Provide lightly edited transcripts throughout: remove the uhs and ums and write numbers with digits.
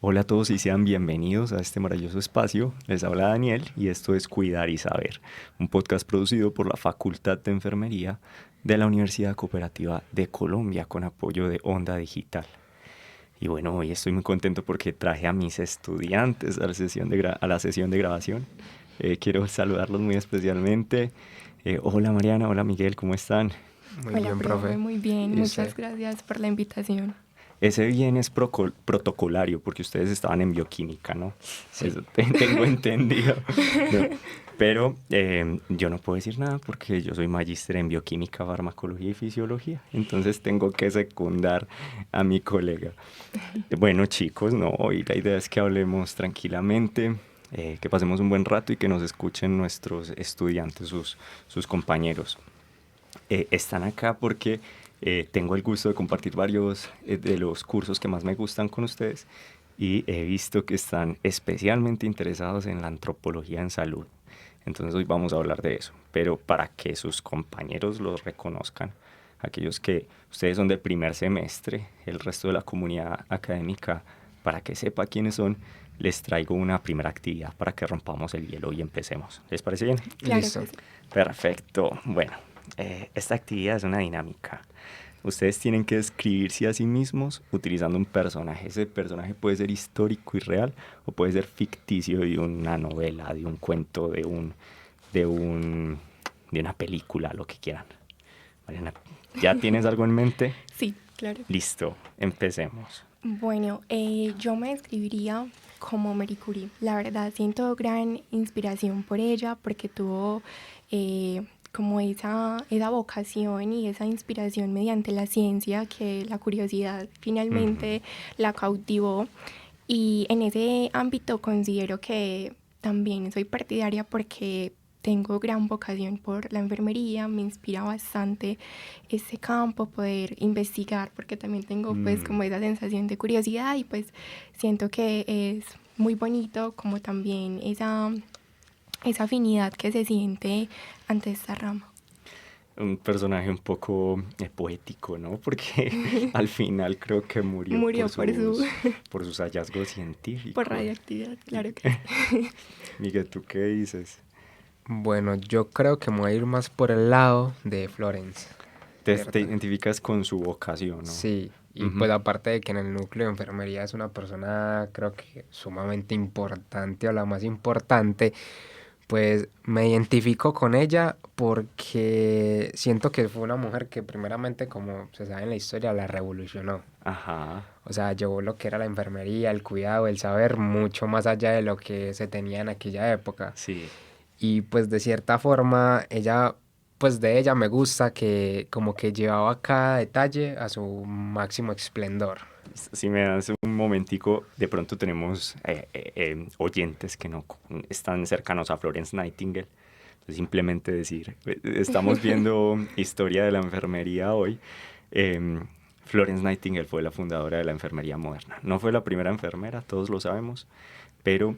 Hola a todos y sean bienvenidos a este maravilloso espacio. Les habla Daniel y esto es Cuidar y Saber, un podcast producido por la Facultad de Enfermería de la Universidad Cooperativa de Colombia con apoyo de Onda Digital. Y bueno, hoy estoy muy contento porque traje a mis estudiantes a la sesión de grabación. Quiero saludarlos muy especialmente. Hola Mariana, hola Miguel, ¿cómo están? Muy Hola, bien, profe, profe. muy bien. ¿Y Muchas usted? gracias por la invitación. Ese bien es protocolario porque ustedes estaban en bioquímica, ¿no? Sí. Eso tengo entendido. No, pero yo no puedo decir nada porque yo soy magíster en bioquímica, farmacología y fisiología. Entonces tengo que secundar a mi colega. Bueno, chicos, no, hoy la idea es que hablemos tranquilamente, que pasemos un buen rato y que nos escuchen nuestros estudiantes, sus compañeros. Están acá porque tengo el gusto de compartir varios de los cursos que más me gustan con ustedes y he visto que están especialmente interesados en la antropología en salud. Entonces hoy vamos a hablar de eso, pero para que sus compañeros los reconozcan, aquellos que ustedes son de primer semestre, el resto de la comunidad académica, para que sepa quiénes son, les traigo una primera actividad para que rompamos el hielo y empecemos. ¿Les parece bien? Claro Listo. que sí. Perfecto. Bueno, esta actividad es una dinámica. Ustedes tienen que describirse a sí mismos utilizando un personaje. Ese personaje puede ser histórico y real o puede ser ficticio de una novela, de un cuento, de un, de una película, lo que quieran. Mariana, ¿ya tienes algo en mente? Sí, claro. Listo, empecemos. Bueno, yo me describiría como Marie Curie. La verdad, siento gran inspiración por ella porque tuvo como esa vocación y esa inspiración mediante la ciencia que la curiosidad finalmente la cautivó. Y en ese ámbito considero que también soy partidaria porque tengo gran vocación por la enfermería, me inspira bastante ese campo, poder investigar, porque también tengo pues como esa sensación de curiosidad y pues siento que es muy bonito como también esa afinidad que se siente ante esta rama. Un personaje un poco poético, ¿no? Porque al final creo que murió Murió por sus hallazgos por científicos. radioactividad, Y- claro que sí. Miguel, ¿tú qué dices? Bueno, yo creo que me voy a ir más por el lado de Florence, Te ¿cierto? identificas con su vocación, ¿no? Sí, y Ujú. pues aparte de que en el núcleo de enfermería es una persona, creo que sumamente importante o la más importante, pues me identifico con ella porque siento que fue una mujer que primeramente, como se sabe en la historia, la revolucionó. Ajá. O sea, llevó lo que era la enfermería, el cuidado, el saber, mucho más allá de lo que se tenía en aquella época. Sí. Y pues de cierta forma, ella, pues de ella me gusta que como que llevaba cada detalle a su máximo esplendor. Si me das un momentico, de pronto tenemos oyentes que no están cercanos a Florence Nightingale. Entonces, simplemente decir, estamos viendo historia de la enfermería hoy. Em, Florence Nightingale fue la fundadora de la enfermería moderna. No fue la primera enfermera, todos lo sabemos, pero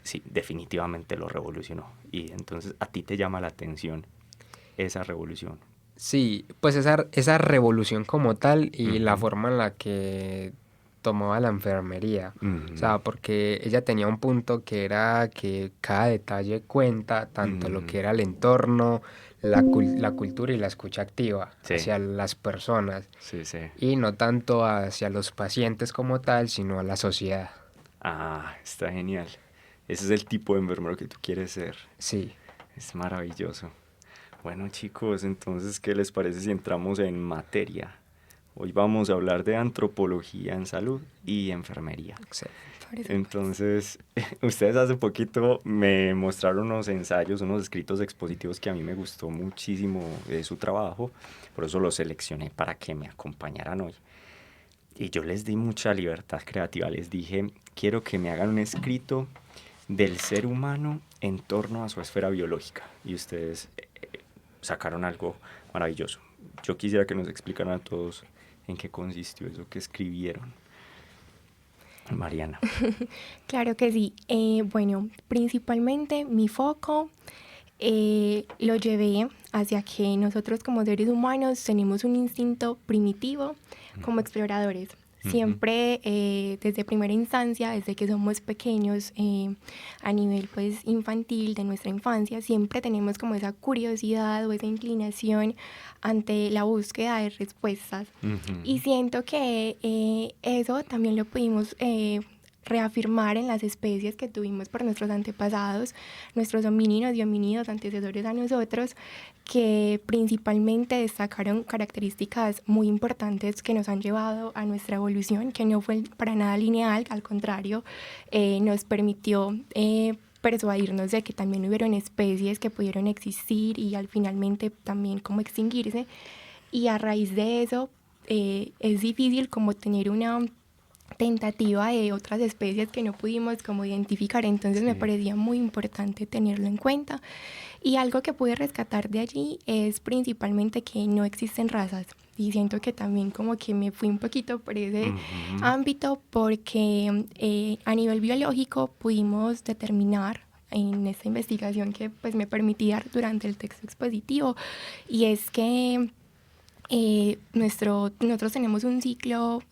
sí, definitivamente lo revolucionó. Y entonces a ti te llama la atención esa revolución. Sí, pues esa revolución como tal y la Ujú, forma en la que tomaba la enfermería. O ujú, sea, porque ella tenía un punto que era que cada detalle cuenta, tanto lo ujú. que era el entorno, la cultura y la escucha activa Sí, hacia las personas sí, sí. y no tanto hacia los pacientes como tal, sino a la sociedad. Ah, está genial. Ese es el tipo de enfermero que tú quieres ser. Sí. Es maravilloso. Bueno, chicos, entonces, ¿qué les parece si entramos en materia? Hoy vamos a hablar de antropología en salud y enfermería. Excelente. Por supuesto. Entonces, ustedes hace poquito me mostraron unos ensayos, unos escritos expositivos que a mí me gustó muchísimo de su trabajo, por eso los seleccioné para que me acompañaran hoy. Y yo les di mucha libertad creativa, les dije, quiero que me hagan un escrito del ser humano en torno a su esfera biológica. Y ustedes sacaron algo maravilloso. Yo quisiera que nos explicaran a todos en qué consistió eso que escribieron. Mariana. Claro que sí. Bueno, principalmente mi foco lo llevé hacia que nosotros como seres humanos tenemos un instinto primitivo como exploradores, Siempre desde primera instancia, desde que somos pequeños, a nivel pues infantil de nuestra infancia, siempre tenemos como esa curiosidad o esa inclinación ante la búsqueda de respuestas. Y siento que eso también lo pudimos reafirmar en las especies que tuvimos por nuestros antepasados, nuestros homínidos y homínidos antecesores a nosotros, que principalmente destacaron características muy importantes que nos han llevado a nuestra evolución, que no fue para nada lineal, al contrario, nos permitió persuadirnos de que también hubieron especies que pudieron existir y al finalmente también como extinguirse, y a raíz de eso es difícil como tener una tentativa de otras especies que no pudimos como identificar, entonces me parecía muy importante tenerlo en cuenta. Y algo que pude rescatar de allí es principalmente que no existen razas, y siento que también como que me fui un poquito por ese ámbito, porque a nivel biológico pudimos determinar en esta investigación que pues me permití dar durante el texto expositivo, y es que nosotros tenemos un ciclo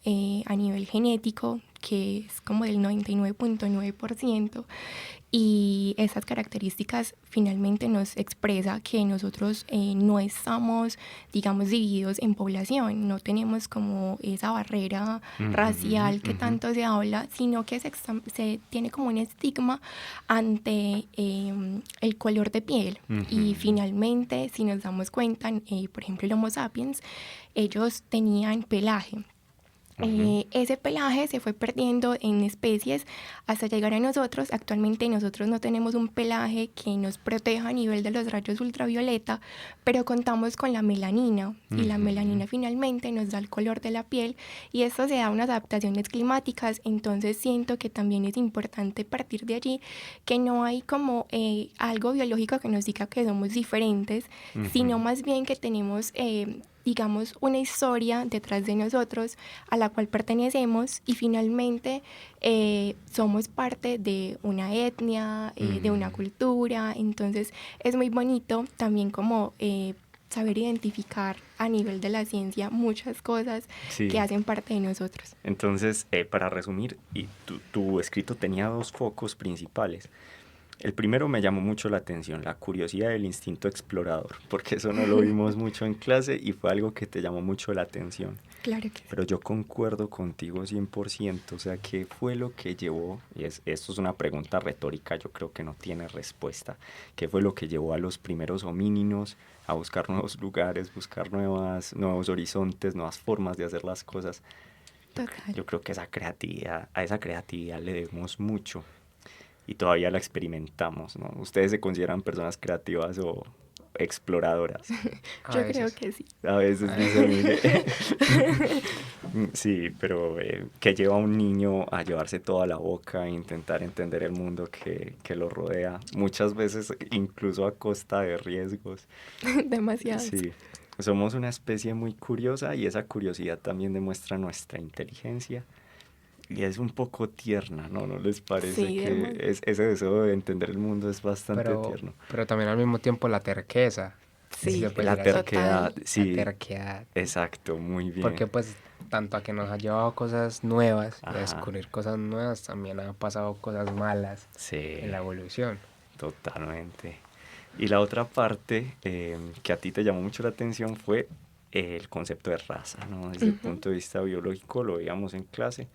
a nivel genético que es como del 99.9%, y esas características finalmente nos expresa que nosotros no estamos, digamos, divididos en población, no tenemos como esa barrera racial que tanto se habla, sino que se tiene como un estigma ante el color de piel. Y finalmente, si nos damos cuenta, por ejemplo, el Homo sapiens, ellos tenían pelaje. Ese pelaje se fue perdiendo en especies hasta llegar a nosotros. Actualmente nosotros no tenemos un pelaje que nos proteja a nivel de los rayos ultravioleta, pero contamos con la melanina, y la melanina finalmente nos da el color de la piel, y esto se da a unas adaptaciones climáticas. Entonces siento que también es importante partir de allí, que no hay como algo biológico que nos diga que somos diferentes, sino más bien que tenemos digamos, una historia detrás de nosotros a la cual pertenecemos, y finalmente somos parte de una etnia, de una cultura. Entonces es muy bonito también como saber identificar a nivel de la ciencia muchas cosas que hacen parte de nosotros. Entonces, para resumir, tu escrito tenía dos focos principales. El primero me llamó mucho la atención, la curiosidad y el instinto explorador, porque eso no lo vimos mucho en clase y fue algo que te llamó mucho la atención. Claro que sí. Pero yo concuerdo contigo 100%, o sea, ¿qué fue lo que llevó? Y esto es una pregunta retórica, yo creo que no tiene respuesta. ¿Qué fue lo que llevó a los primeros homínidos a buscar nuevos lugares, buscar nuevos horizontes, nuevas formas de hacer las cosas? Total. Yo creo que a esa creatividad le debemos mucho. Y todavía la experimentamos, ¿no? ¿Ustedes se consideran personas creativas o exploradoras? Yo creo que sí. A veces dice, mire. Sí, pero ¿qué lleva a un niño a llevarse toda la boca e intentar entender el mundo que lo rodea? Muchas veces incluso a costa de riesgos. Demasiados. Sí, somos una especie muy curiosa, y esa curiosidad también demuestra nuestra inteligencia. Y es un poco tierna, ¿no? ¿No les parece que ese deseo de entender el mundo es bastante tierno? Pero también al mismo tiempo la terqueza. Sí, la terquedad, sí. La terquedad. Exacto, muy bien. Porque pues tanto a que nos ha llevado a cosas nuevas, a Ajá. descubrir cosas nuevas, también han pasado cosas malas en la evolución. Totalmente. Y la otra parte que a ti te llamó mucho la atención fue el concepto de raza, ¿no? Desde el punto de vista biológico, lo veíamos en clase.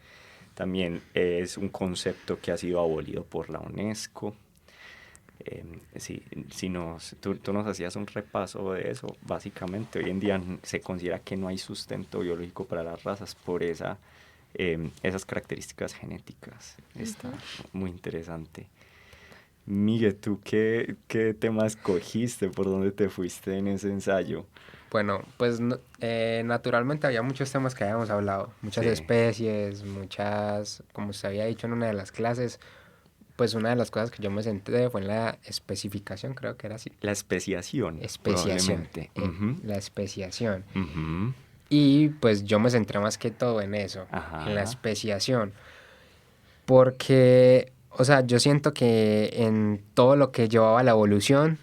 También es un concepto que ha sido abolido por la UNESCO. Tú nos hacías un repaso de eso. Básicamente, hoy en día se considera que no hay sustento biológico para las razas por esas características genéticas. Está muy interesante. Miguel, ¿tú qué tema escogiste? ¿Por dónde te fuiste en ese ensayo? Bueno, pues naturalmente había muchos temas que habíamos hablado, muchas especies, como se había dicho en una de las clases, pues una de las cosas que yo me centré fue en la especificación, creo que era así. La especiación. Probablemente. La especiación. Uh-huh. Y pues yo me centré más que todo en eso, en la especiación, porque, o sea, yo siento que en todo lo que llevaba la evolución,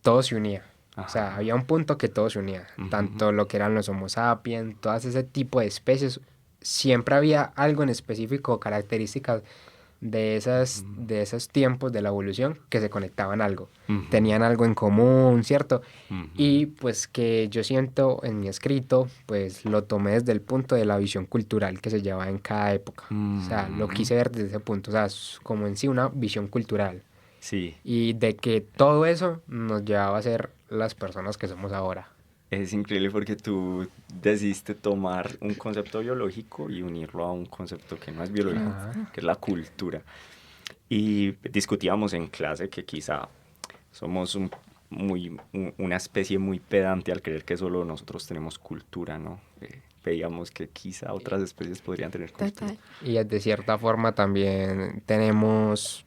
todo se unía. O sea, había un punto que todo se unía, tanto lo que eran los Homo sapiens, todas ese tipo de especies siempre había algo en específico, características de esos tiempos de la evolución que se conectaban algo, tenían algo en común, ¿cierto? Y pues que yo siento en mi escrito, pues lo tomé desde el punto de la visión cultural que se lleva en cada época. O sea, lo quise ver desde ese punto, o sea, como en sí una visión cultural. Sí. Y de que todo eso nos llevaba a ser las personas que somos ahora. Es increíble porque tú decidiste tomar un concepto biológico y unirlo a un concepto que no es biológico, Ajá. que es la cultura. Y discutíamos en clase que quizá somos una especie muy pedante al creer que solo nosotros tenemos cultura, ¿no? Veíamos que quizá otras especies podrían tener cultura. Total. Y de cierta forma también tenemos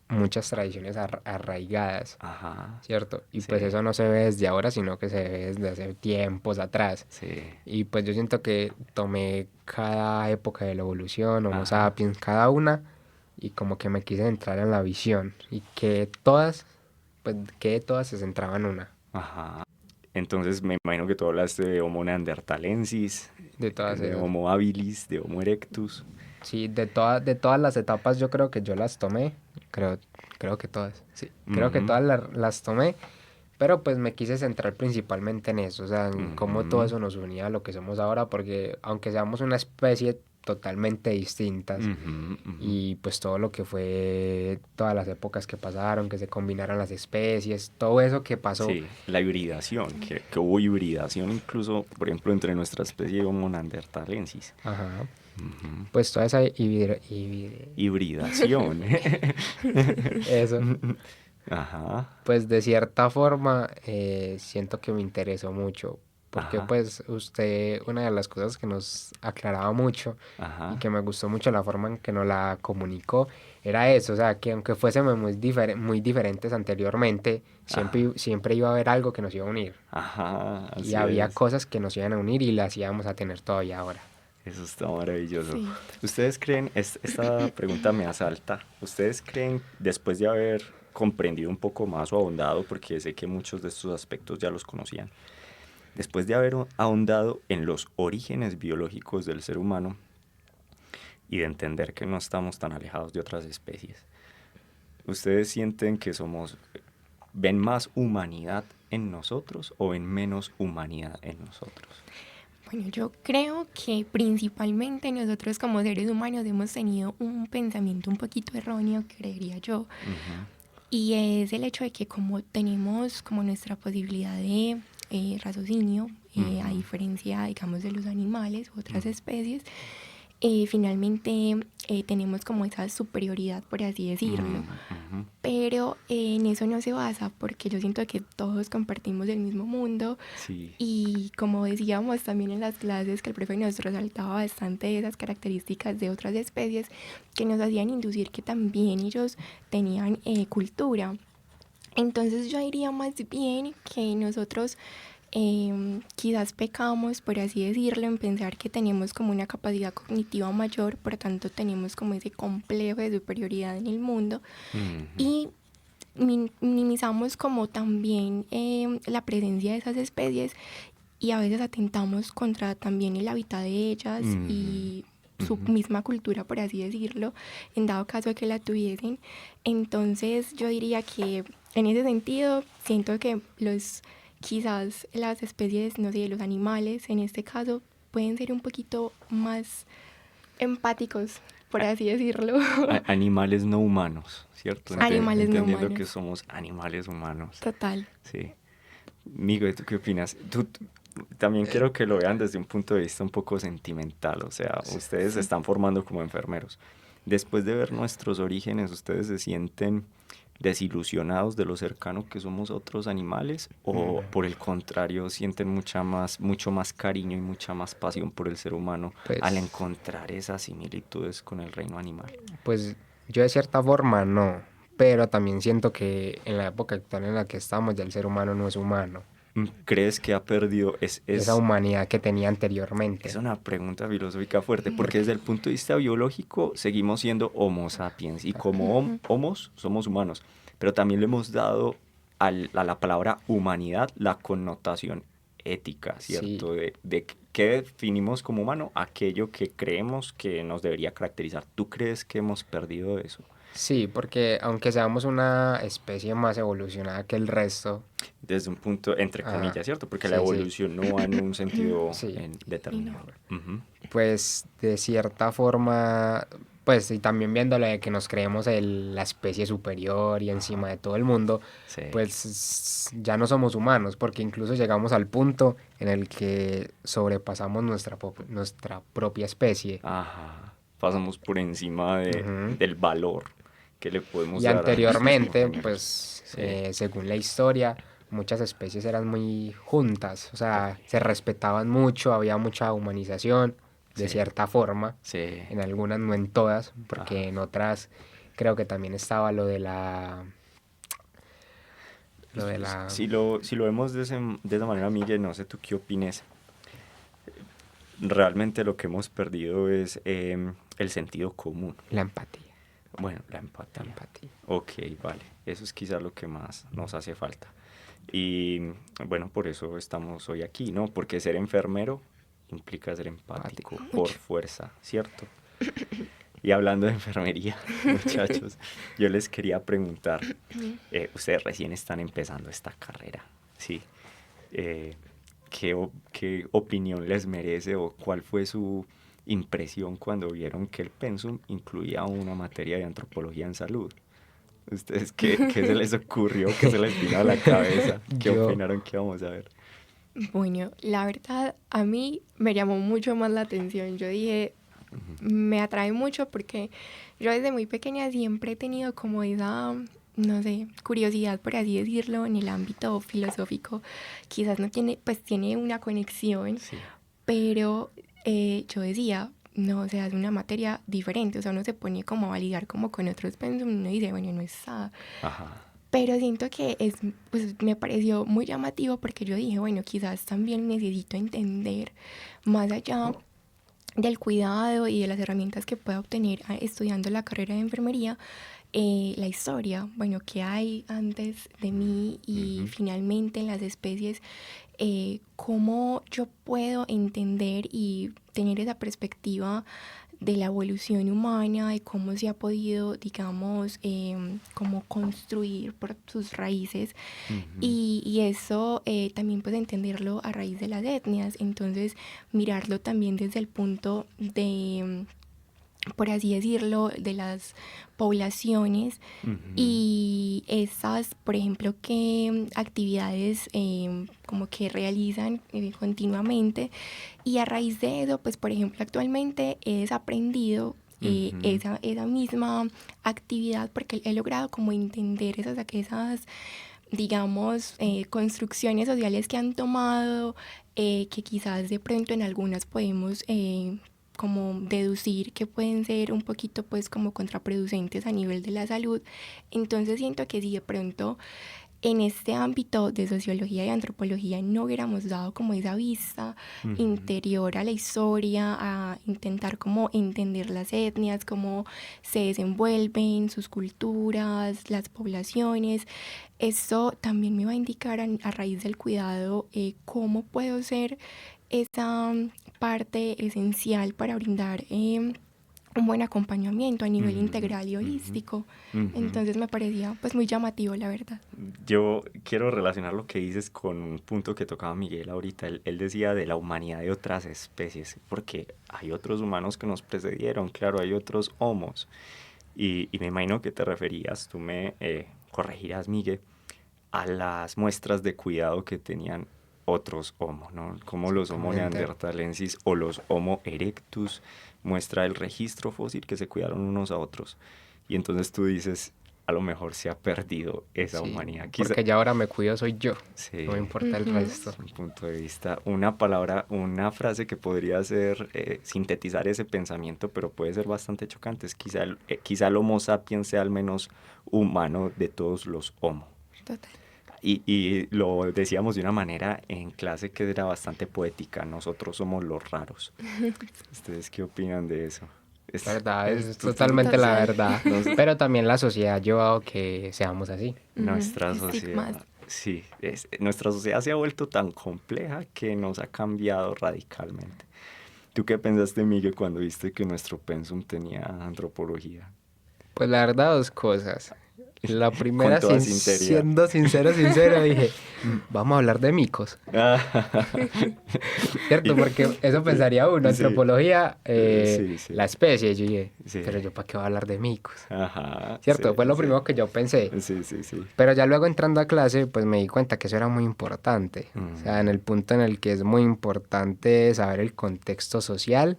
muchas tradiciones arraigadas, Ajá. ¿cierto? Y Sí. pues eso no se ve desde ahora, sino que se ve desde hace tiempos atrás. Sí. Y pues yo siento que tomé cada época de la evolución, Homo Ajá. sapiens, cada una, y como que me quise entrar en la visión. Y que todas, pues que todas se centraban en una, Ajá. Entonces me imagino que tú hablaste de Homo neanderthalensis, de todas de esas. Homo habilis, de Homo erectus. Sí, de todas las etapas yo creo que yo las tomé, creo que todas, sí, creo que Ujú. todas las tomé, pero pues me quise centrar principalmente en eso, o sea, en cómo todo Ujú. eso nos unía a lo que somos ahora, porque aunque seamos una especie totalmente distintas, Ujú, ujú. y pues todo lo que fue, todas las épocas que pasaron, que se combinaran las especies, todo eso que pasó, Sí, la hibridación, que hubo hibridación incluso, por ejemplo, entre nuestra especie y Homo neanderthalensis. ajá, Ujú. pues toda esa Hibridación. eso. Ajá, Pues de cierta forma siento que me interesó mucho, porque ajá, pues usted, una de las cosas que nos aclaraba mucho y ajá, que me gustó mucho la forma en que nos la comunicó, era eso, o sea, que aunque fuésemos muy diferentes anteriormente, ajá, siempre iba a haber algo que nos iba a unir. ajá, Y así había es. cosas que nos iban a unir y las íbamos a tener todavía ahora. Eso está maravilloso. Sí. ¿Ustedes creen, esta pregunta me asalta, ¿ustedes creen, después de haber comprendido un poco más o ahondado, porque sé que muchos de estos aspectos ya los conocían, después de haber ahondado en los orígenes biológicos del ser humano y de entender que no estamos tan alejados de otras especies, ¿ustedes sienten que ven más humanidad en nosotros o ven menos humanidad en nosotros? Bueno, yo creo que principalmente nosotros como seres humanos hemos tenido un pensamiento un poquito erróneo, creería yo, Ujú, y es el hecho de que como tenemos como nuestra posibilidad de raciocinio, a ujú, diferencia, digamos, de los animales u otras ujú. especies, finalmente tenemos como esa superioridad, por así decirlo. Ujú, Pero en eso no se basa porque yo siento que todos compartimos el mismo mundo sí. y como decíamos también en las clases que el profe nos resaltaba bastante esas características de otras especies que nos hacían inducir que también ellos tenían cultura. Entonces yo diría más bien que nosotros quizás pecamos, por así decirlo, en pensar que tenemos como una capacidad cognitiva mayor, por tanto tenemos como ese complejo de superioridad en el mundo Ujú, y minimizamos como también la presencia de esas especies y a veces atentamos contra también el hábitat de ellas ujú, y su ujú. misma cultura, por así decirlo, en dado caso de que la tuviesen. Entonces yo diría que en ese sentido siento que quizás las especies, no sé, los animales en este caso pueden ser un poquito más empáticos, por A- así decirlo. Animales no humanos, ¿cierto? Animales no Entendiendo que humanos, somos animales humanos. total. Sí. Miguel, ¿tú qué opinas? También quiero que lo vean desde un punto de vista un poco sentimental, o sea, ustedes se Sí. están formando como enfermeros. Después de ver nuestros orígenes, ¿ustedes se sienten desilusionados de lo cercano que somos a otros animales o por el contrario sienten mucho más cariño y mucha más pasión por el ser humano al Pues, encontrar esas similitudes con el reino animal? pues yo de cierta forma no, pero también siento que en la época actual en la que estamos ya el ser humano no es humano. ¿Crees que ha perdido? Esa humanidad que tenía Es anteriormente. una pregunta filosófica fuerte, porque desde el punto de vista biológico seguimos siendo Homo sapiens y como homos somos humanos, pero también le hemos dado a la palabra humanidad la connotación ética, Sí, ¿cierto? De qué definimos como humano, aquello que creemos que nos debería caracterizar. ¿Tú crees que hemos perdido eso? sí, porque aunque seamos una especie más evolucionada que el resto, Desde un punto, entre ajá, comillas, ¿cierto? Porque la sí, sí, evolución no va en un sentido sí, Y no. determinado. Ujú. pues de cierta forma, pues y también viéndolo de que nos creemos la especie superior y encima Ajá. de todo el mundo, Sí. pues ya no somos humanos, porque incluso llegamos al punto en el que sobrepasamos nuestra propia especie. Ajá. Pasamos por encima Ujú. del valor que le podemos Y dar a nuestros anteriormente, compañeros. pues Sí. según la historia, muchas especies eran muy juntas, o sea, Ok. se respetaban mucho, había mucha humanización, de Sí. cierta forma, Sí. en algunas, no en todas, porque Ajá. en otras creo que también estaba lo de la, Si lo vemos de esa manera, Miguel, no sé tú qué opines. Realmente lo que hemos perdido es el sentido común. la empatía, Bueno, la la empatía. empatía. Ok, vale. Eso es quizás lo que más nos hace falta. Y bueno, por eso estamos hoy aquí, ¿no? Porque ser enfermero implica ser empático Empático. por Mucho. fuerza, ¿cierto? Y hablando de enfermería, muchachos, yo les quería preguntar, ustedes recién están empezando esta carrera, ¿sí? Eh, ¿qué opinión les merece o cuál fue su impresión cuando vieron que el pensum incluía una materia de antropología en salud? ¿Ustedes qué se les ocurrió? ¿Qué se les vino a la cabeza? ¿Qué Yo, opinaron que vamos a ver? Bueno, la verdad, a mí me llamó mucho más la atención. Yo dije, me atrae mucho porque yo desde muy pequeña siempre he tenido como esa, no sé, curiosidad, por así decirlo, en el ámbito filosófico. Quizás no tiene, pues tiene una conexión, Sí. pero yo decía, no, o sea, es una materia diferente, o sea, uno se pone como a validar como con otros pensum y uno dice, bueno, no está. Ajá. Pero siento que pues me pareció muy llamativo porque yo dije, bueno, quizás también necesito entender más allá del cuidado y de las herramientas que pueda obtener estudiando la carrera de enfermería, la historia, bueno, qué hay antes de mí y Ujú. finalmente en las especies, cómo yo puedo entender y tener esa perspectiva de la evolución humana, de cómo se ha podido, digamos, como construir por sus raíces Ujú. y eso también pues entenderlo a raíz de las etnias, entonces mirarlo también desde el punto de, por así decirlo, de las poblaciones Ujú. y esas, por ejemplo, que actividades como que realizan continuamente y a raíz de eso, pues por ejemplo, actualmente he desaprendido Ujú. esa misma actividad porque he logrado como entender esas digamos, construcciones sociales que han tomado, que quizás de pronto en algunas podemos como deducir que pueden ser un poquito pues como contraproducentes a nivel de la salud. Entonces siento que si de pronto en este ámbito de sociología y antropología no hubiéramos dado como esa vista Ujú. interior a la historia, a intentar como entender las etnias, cómo se desenvuelven sus culturas, las poblaciones, eso también me va a indicar a raíz del cuidado cómo puedo ser esa parte esencial para brindar un buen acompañamiento a nivel Ujú. integral y Ujú. holístico. Ujú. Entonces me parecía pues muy llamativo, la verdad. Yo quiero relacionar lo que dices con un punto que tocaba Miguel ahorita. Él decía de la humanidad de otras especies, porque hay otros humanos que nos precedieron, claro, hay otros homos. Y me imagino que te referías, tú me corregirás, Miguel, a las muestras de cuidado que tenían otros Homo, ¿no? Como los Homo Exactamente. neanderthalensis o los Homo erectus, muestra el registro fósil que se cuidaron unos a otros. Y entonces tú dices, a lo mejor se ha perdido esa Sí, humanidad. Quizá, porque ya ahora me cuido soy yo, no me sí, importa el Ujú. resto. es un punto de vista, una palabra, una frase que podría ser, sintetizar ese pensamiento, pero puede ser bastante chocante. Es quizá el Homo sapiens sea el menos humano de todos los Homo. Total. Y lo decíamos de una manera en clase que era bastante poética. Nosotros somos los raros. ¿Ustedes qué opinan de eso? ¿Verdad? Es Tú, totalmente la Total. verdad. nos- Pero también la sociedad ha llevado que seamos así. Ujú. nuestra Estigmas. sociedad. Sí, nuestra sociedad se ha vuelto tan compleja que nos ha cambiado radicalmente. ¿Tú qué pensaste, Miguel, cuando viste que nuestro pensum tenía antropología? Pues la verdad, dos cosas. La Con primera, toda sinceridad. siendo sincero, dije, Vamos a hablar de micos". ¿Cierto? Porque eso pensaría uno, Sí, antropología, sí, sí, la especie. Yo dije, sí. pero yo para qué voy a hablar de micos. Ajá, sí, ¿Cierto? Fue lo sí. primero que yo pensé. Sí, sí, sí. Pero ya luego entrando a clase, pues me di cuenta que eso era muy importante. O sea, en el punto en el que es muy importante saber el contexto social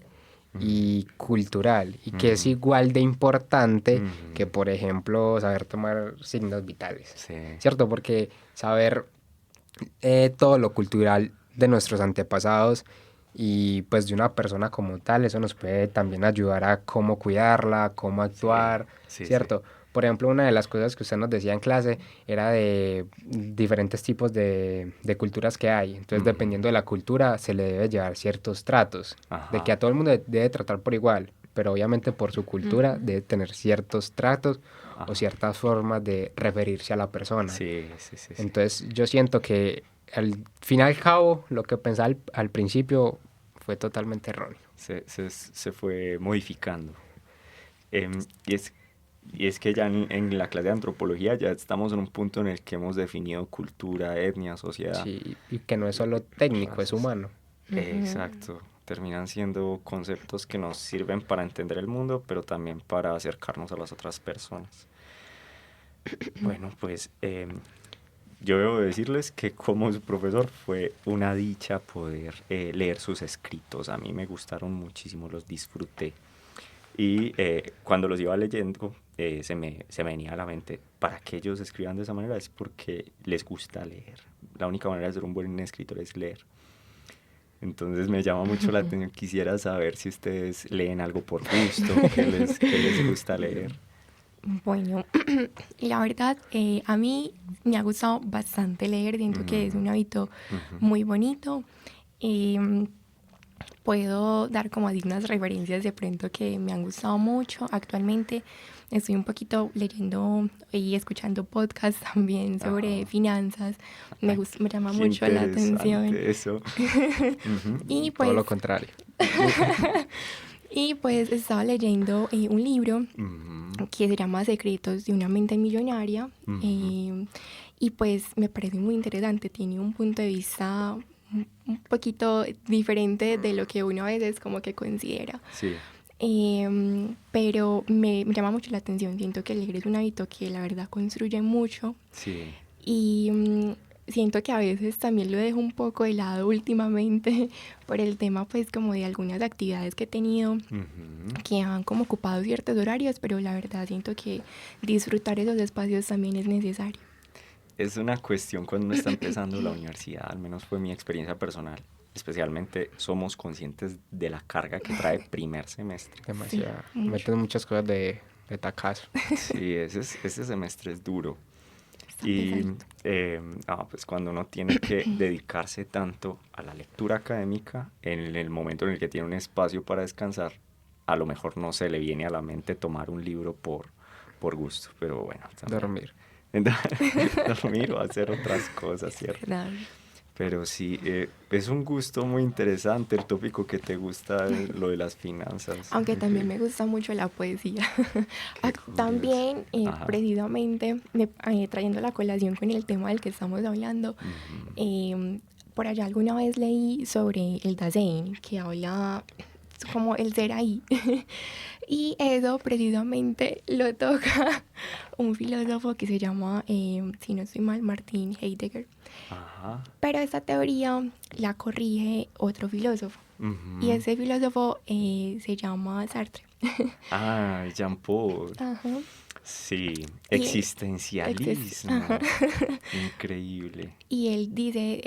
y cultural, y que es igual de importante que, por ejemplo, saber tomar signos vitales. Sí. ¿Cierto? Porque saber todo lo cultural de nuestros antepasados y pues de una persona como tal, eso nos puede también ayudar a cómo cuidarla, cómo actuar, Sí, sí. ¿cierto? Por ejemplo, una de las cosas que usted nos decía en clase era de diferentes tipos de culturas que hay. Entonces, dependiendo de la cultura, se le debe llevar ciertos tratos. De que Ajá. a todo el mundo debe tratar por igual, pero obviamente por su cultura debe tener ciertos tratos o Ajá. ciertas formas de referirse a la persona. Sí, sí, sí, sí. Entonces, yo siento que al fin y al cabo, lo que pensaba al principio fue totalmente erróneo. Se fue modificando. Em, y es, y es que ya en la clase de antropología ya estamos en un punto en el que hemos definido cultura, etnia, sociedad, Sí, y que no es solo técnico, es razas. humano. Exacto. Terminan siendo conceptos que nos sirven para entender el mundo, pero también para acercarnos a las otras personas. Bueno, pues yo debo decirles que como su profesor fue una dicha poder leer sus escritos. A mí me gustaron muchísimo, los disfruté. Y cuando los iba leyendo, se me venía a la mente, para que ellos escriban de esa manera es porque les gusta leer. La única manera de ser un buen escritor es leer. Entonces me llama mucho la atención. Quisiera saber si ustedes leen algo por gusto, qué les gusta leer. Bueno, la verdad, a mí me ha gustado bastante leer, siento que es un hábito muy bonito. Em, Puedo dar como algunas referencias de pronto que me han gustado mucho. Actualmente estoy un poquito leyendo y escuchando podcasts también sobre finanzas. Me llama Qué mucho la atención. interesante eso. Y Todo pues, lo contrario. estaba leyendo un libro que se llama Secretos de una mente millonaria. Y pues me parece muy interesante. Tiene un punto de vista un poquito diferente de lo que uno a veces como que considera. Sí. Pero me llama mucho la atención. Siento que leer es un hábito que la verdad construye mucho. Sí. Y siento que a veces también lo dejo un poco de lado últimamente por el tema pues como de algunas actividades que he tenido que han como ocupado ciertos horarios, pero la verdad siento que disfrutar esos espacios también es necesario. Es una cuestión cuando uno está empezando la universidad, al menos fue mi experiencia personal. Especialmente somos conscientes de la carga que trae primer semestre. Demasiado. Sí, mucho. Meten muchas cosas de tacazo. Sí, ese semestre es duro. Está Y pesadito. pues cuando uno tiene que dedicarse tanto a la lectura académica, en el momento en el que tiene un espacio para descansar, a lo mejor no se le viene a la mente tomar un libro por gusto, pero bueno. También. Dormir o hacer otras cosas, ¿cierto? ¿Verdad? Pero sí, es un gusto muy interesante el tópico que te gusta, lo de las finanzas. Aunque también me gusta mucho la poesía. Qué curioso. También, Ajá. precisamente, trayendo la colación con el tema del que estamos hablando, por allá alguna vez leí sobre el Dasein, que habla como el ser ahí. Y eso precisamente lo toca un filósofo que se llama, si no estoy mal, Martin Heidegger. Ajá. Pero esta teoría la corrige otro filósofo. Y ese filósofo se llama Sartre. Ah, Jean-Paul. Ajá. Sí, Y- existencialismo. Ajá. Increíble. Y él dice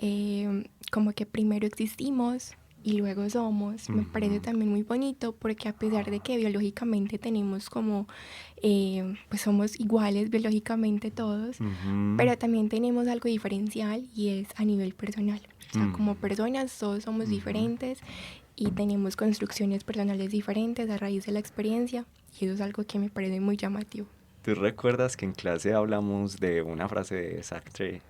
como que primero existimos y luego somos. Me parece también muy bonito porque a pesar de que biológicamente tenemos como, pues somos iguales biológicamente todos, pero también tenemos algo diferencial y es a nivel personal. O sea, como personas todos somos diferentes y tenemos construcciones personales diferentes a raíz de la experiencia y eso es algo que me parece muy llamativo. ¿Tú recuerdas que en clase hablamos de una frase de Sartre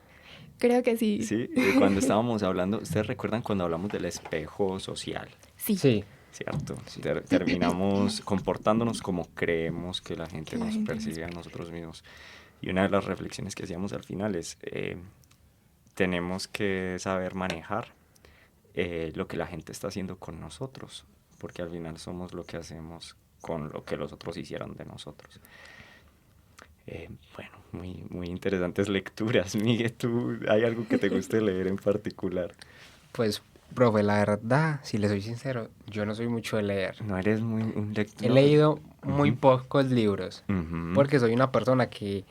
Creo que sí. Sí, cuando estábamos hablando, ¿ustedes recuerdan cuando hablamos del espejo social? Sí. Sí, ¿Cierto? Terminamos comportándonos como creemos que la gente Que la nos gente nos percibe a nosotros mismos. Y una de las reflexiones que hacíamos al final es, tenemos que saber manejar lo que la gente está haciendo con nosotros, porque al final somos lo que hacemos con lo que los otros hicieron de nosotros. Bueno, muy interesantes lecturas. Miguel, ¿tú hay algo que te guste leer en particular? pues, profe, la verdad, si le soy sincero, yo no soy mucho de leer. No eres muy un lector. He leído muy Ujú. pocos libros, Ujú. porque soy una persona que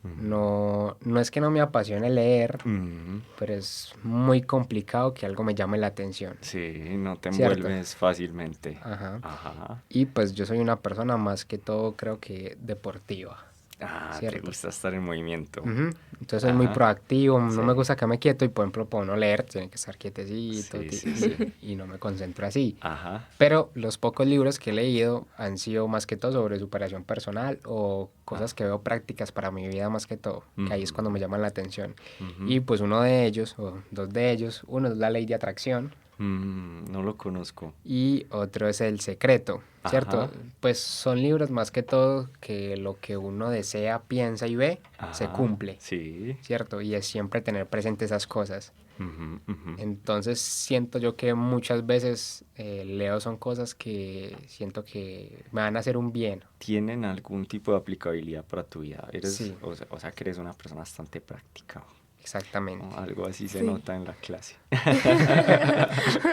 no es que no me apasione leer, Ujú. pero es muy complicado que algo me llame la atención, Sí, no te ¿cierto? envuelves fácilmente. Ajá. Ajá. Y pues yo soy una persona más que todo, creo que deportiva, Ah, te ¿cierto? gusta estar en movimiento. Ujú. Entonces soy muy Ajá. proactivo, no me Sí. gusta quedarme quieto y por ejemplo para uno leer tiene que estar quietecito Sí. y no me concentro así. Ajá. Pero los pocos libros que he leído han sido más que todo sobre superación personal o cosas que veo prácticas para mi vida más que todo, que ahí es cuando me llaman la atención. Ujú. Y pues uno de ellos, o dos de ellos, uno es La Ley de Atracción No lo conozco. y otro es El Secreto, ¿cierto? Ajá. Pues son libros más que todo que lo que uno desea, piensa y ve, se Ajá. cumple, Sí. ¿cierto? Y es siempre tener presente esas cosas. Ujú. Entonces siento yo que muchas veces leo son cosas que siento que me van a hacer un bien. ¿Tienen algún tipo de aplicabilidad para tu vida? Sí, O sea que eres una persona bastante práctica. exactamente. ¿No? Algo así se Sí. nota en la clase.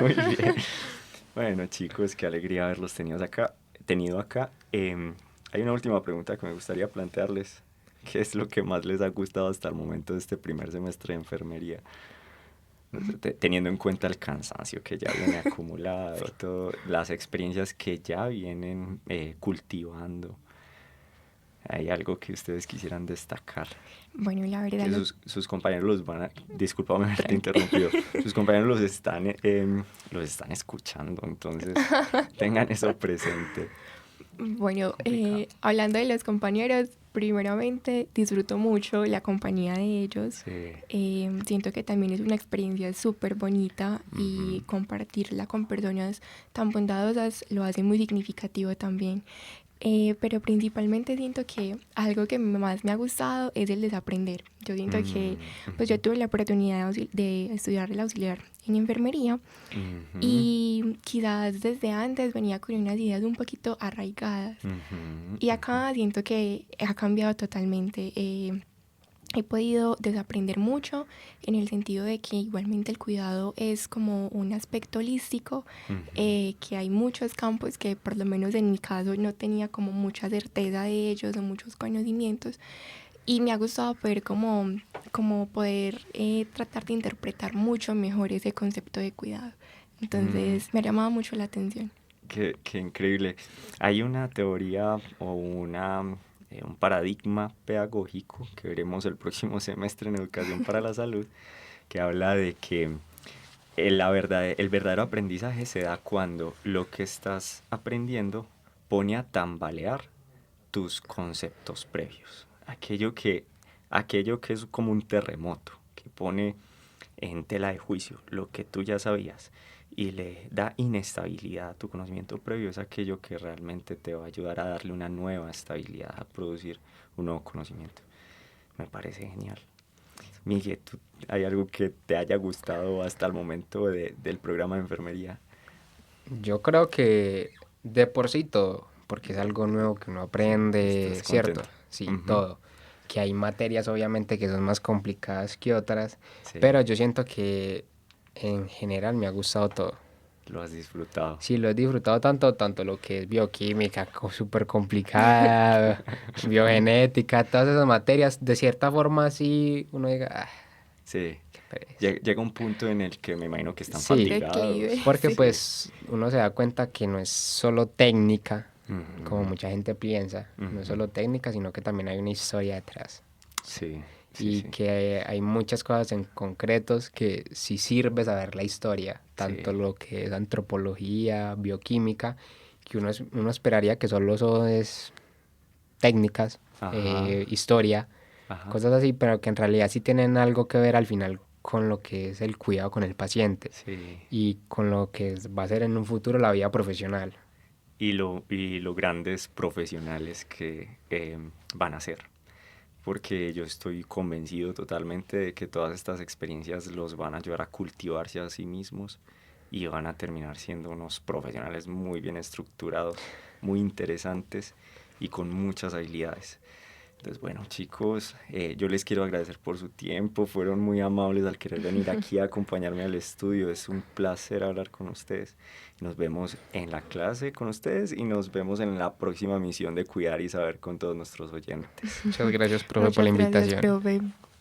Muy bien. Bueno, chicos, qué alegría haberlos tenido acá. Hay una última pregunta que me gustaría plantearles. ¿Qué es lo que más les ha gustado hasta el momento de este primer semestre de enfermería? Teniendo en cuenta el cansancio que ya viene acumulado, todas las experiencias que ya vienen cultivando. ¿Hay algo que ustedes quisieran destacar? Bueno, la verdad, Que sus compañeros los van a... Discúlpame haberte interrumpido. Sus compañeros los están escuchando, entonces tengan eso presente. bueno, Complicado. hablando de los compañeros, primeramente disfruto mucho la compañía de ellos. Sí. Siento que también es una experiencia súper bonita y Ujú. compartirla con personas tan bondadosas lo hace muy significativo también. Pero principalmente siento que algo que más me ha gustado es el desaprender. Yo siento que pues yo tuve la oportunidad de estudiar el auxiliar en enfermería Ujú. y quizás desde antes venía con unas ideas un poquito arraigadas. Ujú. Y acá siento que ha cambiado totalmente. He podido desaprender mucho en el sentido de que igualmente el cuidado es como un aspecto holístico, Ujú. que hay muchos campos que por lo menos en mi caso no tenía como mucha certeza de ellos o muchos conocimientos. Y me ha gustado poder como poder tratar de interpretar mucho mejor ese concepto de cuidado. Entonces me ha llamado mucho la atención. Qué increíble. Hay una teoría o un paradigma pedagógico que veremos el próximo semestre en Educación para la Salud, que habla de que el verdadero aprendizaje se da cuando lo que estás aprendiendo pone a tambalear tus conceptos previos. Aquello que es como un terremoto, que pone en tela de juicio lo que tú ya sabías y le da inestabilidad a tu conocimiento previo, es aquello que realmente te va a ayudar a darle una nueva estabilidad, a producir un nuevo conocimiento. Me parece genial. Miguel, ¿hay algo que te haya gustado hasta el momento del programa de enfermería? Yo creo que de por sí todo, porque es algo nuevo que uno aprende, ¿Estás ¿cierto? contento? Sí, Ujú. todo. Que hay materias obviamente que son más complicadas que otras, Sí, pero yo siento que en general me ha gustado todo. lo has disfrutado. Sí, lo he disfrutado tanto lo que es bioquímica, súper complicada, biogenética, todas esas materias, de cierta forma sí uno diga, ah, Sí, qué pereza. llega un punto en el que me imagino que están Sí, Declive, fatigados. porque sí. pues uno se da cuenta que no es solo técnica, como Ujú. mucha gente piensa, no es solo técnica, sino que también hay una historia detrás. Sí, Y sí. que hay muchas cosas en concretos que sí sirve saber la historia, tanto Sí. lo que es antropología, bioquímica, que uno esperaría que solo son es técnicas, Ajá. historia, Ajá. cosas así, pero que en realidad sí tienen algo que ver al final con lo que es el cuidado con el paciente Sí. y con lo que va a ser en un futuro la vida profesional. Y lo grandes profesionales que van a ser. Porque yo estoy convencido totalmente de que todas estas experiencias los van a ayudar a cultivarse a sí mismos y van a terminar siendo unos profesionales muy bien estructurados, muy interesantes y con muchas habilidades. Entonces, bueno, chicos, yo les quiero agradecer por su tiempo, fueron muy amables al querer venir aquí a acompañarme al estudio, es un placer hablar con ustedes. Nos vemos en la clase con ustedes y nos vemos en la próxima misión de Cuidar y Saber con todos nuestros oyentes. Muchas gracias, profe, por la Muchas gracias, invitación. profe.